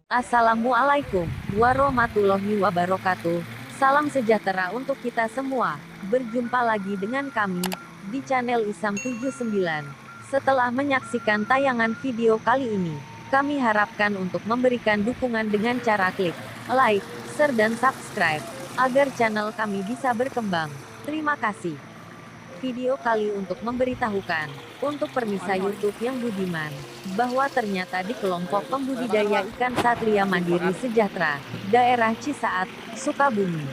Assalamualaikum warahmatullahi wabarakatuh. Salam sejahtera untuk kita semua. Berjumpa lagi dengan kami di channel Isam79. Setelah menyaksikan tayangan video kali ini, kami harapkan untuk memberikan dukungan dengan cara klik like, share dan subscribe agar channel kami bisa berkembang. Terima kasih. Video kali untuk memberitahukan, untuk permisa YouTube yang budiman, bahwa ternyata di kelompok pembudidaya ikan Satria Mandiri Sejahtera, daerah Cisaat, Sukabumi,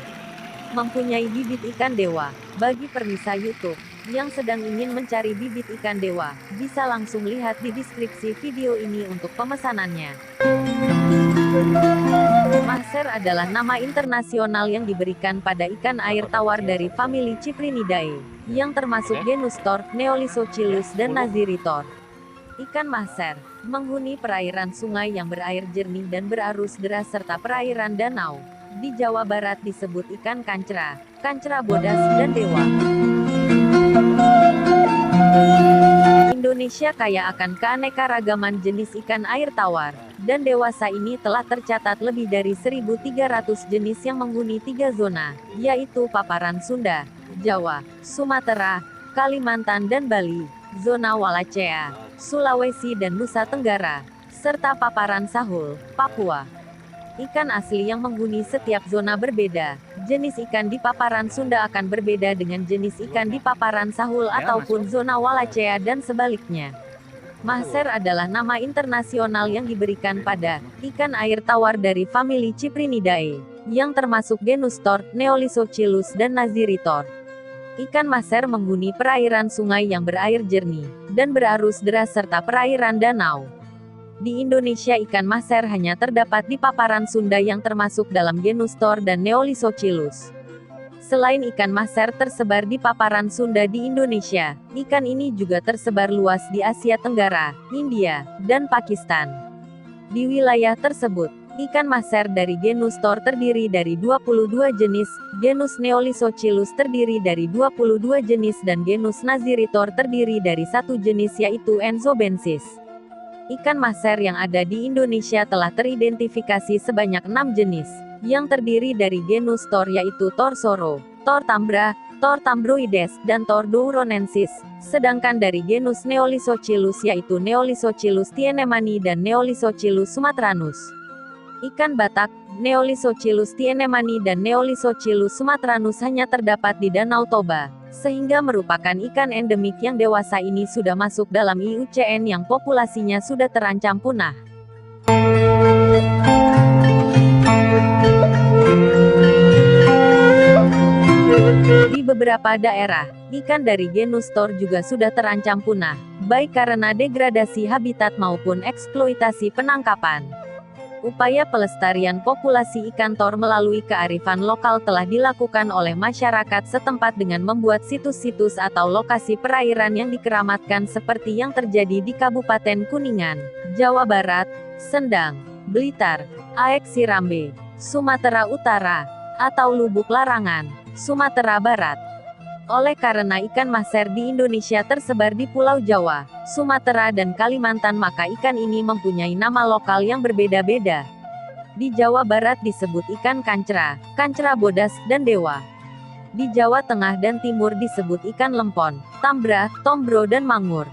mempunyai bibit ikan dewa. Bagi permisa YouTube, yang sedang ingin mencari bibit ikan dewa, bisa langsung lihat di deskripsi video ini untuk pemesanannya. Mahser adalah nama internasional yang diberikan pada ikan air tawar dari famili Cyprinidae, yang termasuk genus Thor, Neolysochilus dan Naziritor. Ikan mahser menghuni perairan sungai yang berair jernih dan berarus deras serta perairan danau. Di Jawa Barat disebut ikan kancra, kancra bodas, dan dewa. Indonesia kaya akan keanekaragaman jenis ikan air tawar, dan dewasa ini telah tercatat lebih dari 1.300 jenis yang menghuni 3 zona, yaitu paparan Sunda, Jawa, Sumatera, Kalimantan dan Bali, zona Wallacea, Sulawesi dan Nusa Tenggara, serta paparan Sahul, Papua. Ikan asli yang menghuni setiap zona berbeda. Jenis ikan di paparan Sunda akan berbeda dengan jenis ikan di paparan Sahul ataupun zona Wallacea dan sebaliknya. Mahser adalah nama internasional yang diberikan pada ikan air tawar dari famili Cyprinidae, yang termasuk genus Thor, Neolysochilus dan Naziritor. Ikan mahser menghuni perairan sungai yang berair jernih dan berarus deras serta perairan danau. Di Indonesia ikan mahser hanya terdapat di paparan Sunda yang termasuk dalam genus Thor dan Neolysochilus. Selain ikan mahser tersebar di paparan Sunda di Indonesia, ikan ini juga tersebar luas di Asia Tenggara, India, dan Pakistan. Di wilayah tersebut, ikan mahser dari genus Thor terdiri dari 22 jenis, genus Neolysochilus terdiri dari 22 jenis dan genus Naziritor terdiri dari 1 jenis yaitu Enzobensis. Ikan mahser yang ada di Indonesia telah teridentifikasi sebanyak 6 jenis, yang terdiri dari genus Thor yaitu Thor soro, Thor tambra, Thor tambroides, dan Thor douronensis, sedangkan dari genus Neolysochilus yaitu Neolysochilus thienemani dan Neolysochilus sumatranus. Ikan batak, Neolysochilus thienemani dan Neolysochilus sumatranus hanya terdapat di Danau Toba, sehingga merupakan ikan endemik yang dewasa ini sudah masuk dalam IUCN yang populasinya sudah terancam punah. Di beberapa daerah, ikan dari genus Thor juga sudah terancam punah, baik karena degradasi habitat maupun eksploitasi penangkapan. Upaya pelestarian populasi ikan Thor melalui kearifan lokal telah dilakukan oleh masyarakat setempat dengan membuat situs-situs atau lokasi perairan yang dikeramatkan seperti yang terjadi di Kabupaten Kuningan, Jawa Barat, Sendang, Blitar, Aek Sirambe, Sumatera Utara, atau Lubuk Larangan, Sumatera Barat. Oleh karena ikan mahser di Indonesia tersebar di Pulau Jawa, Sumatera dan Kalimantan maka ikan ini mempunyai nama lokal yang berbeda-beda. Di Jawa Barat disebut ikan kancra, kancra bodas, dan dewa. Di Jawa Tengah dan Timur disebut ikan lempon, tambra, tombro dan mangur.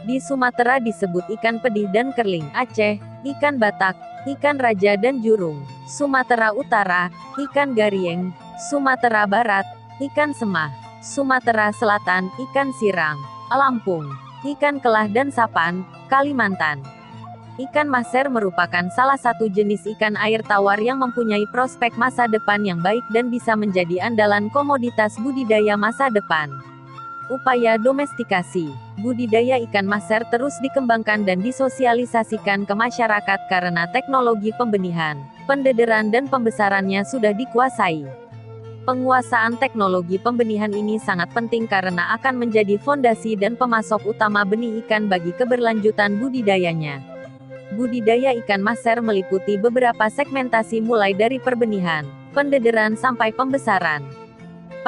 Di Sumatera disebut ikan pedih dan kerling, Aceh, ikan batak, ikan raja dan jurung. Sumatera Utara, ikan garieng. Sumatera Barat, ikan semah. Sumatera Selatan, ikan sirang. Lampung, ikan kelah dan sapan. Kalimantan. Ikan mahser merupakan salah satu jenis ikan air tawar yang mempunyai prospek masa depan yang baik dan bisa menjadi andalan komoditas budidaya masa depan. Upaya domestikasi, budidaya ikan mahser terus dikembangkan dan disosialisasikan ke masyarakat karena teknologi pembenihan, pendederan dan pembesarannya sudah dikuasai. Penguasaan teknologi pembenihan ini sangat penting karena akan menjadi fondasi dan pemasok utama benih ikan bagi keberlanjutan budidayanya. Budidaya ikan mahser meliputi beberapa segmentasi mulai dari perbenihan, pendederan sampai pembesaran.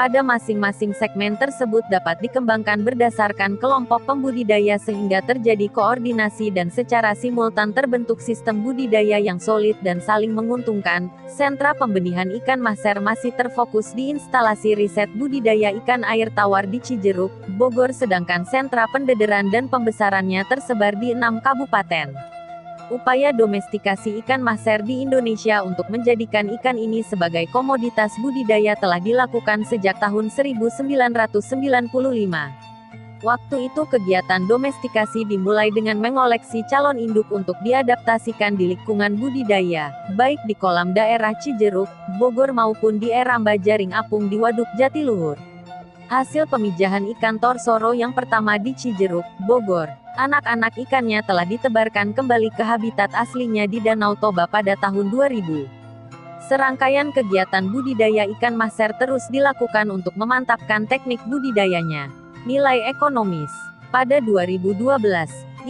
Pada masing-masing segmen tersebut dapat dikembangkan berdasarkan kelompok pembudidaya sehingga terjadi koordinasi dan secara simultan terbentuk sistem budidaya yang solid dan saling menguntungkan. Sentra pembenihan ikan Mahser masih terfokus di instalasi riset budidaya ikan air tawar di Cijeruk, Bogor, sedangkan sentra pendederan dan pembesarannya tersebar di 6 kabupaten. Upaya domestikasi ikan Mahser di Indonesia untuk menjadikan ikan ini sebagai komoditas budidaya telah dilakukan sejak tahun 1995. Waktu itu kegiatan domestikasi dimulai dengan mengoleksi calon induk untuk diadaptasikan di lingkungan budidaya, baik di kolam daerah Cijeruk, Bogor maupun di Eramba Jaring Apung di Waduk Jatiluhur. Hasil pemijahan ikan torsoro yang pertama di Cijeruk, Bogor. Anak-anak ikannya telah ditebarkan kembali ke habitat aslinya di Danau Toba pada tahun 2000. Serangkaian kegiatan budidaya ikan Mahser terus dilakukan untuk memantapkan teknik budidayanya. Nilai ekonomis. Pada 2012,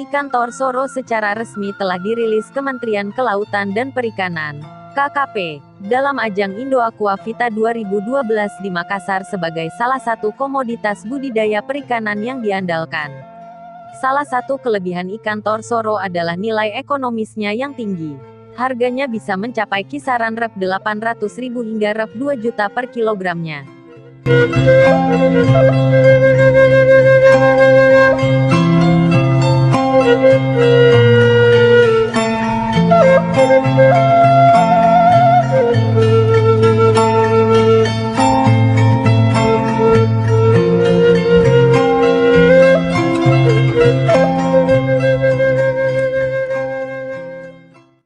ikan torsoro secara resmi telah dirilis Kementerian Kelautan dan Perikanan, KKP, dalam ajang Indo Aqua Vita 2012 di Makassar sebagai salah satu komoditas budidaya perikanan yang diandalkan. Salah satu kelebihan ikan torsoro adalah nilai ekonomisnya yang tinggi. Harganya bisa mencapai kisaran Rp 800.000 hingga Rp 2 juta per kilogramnya.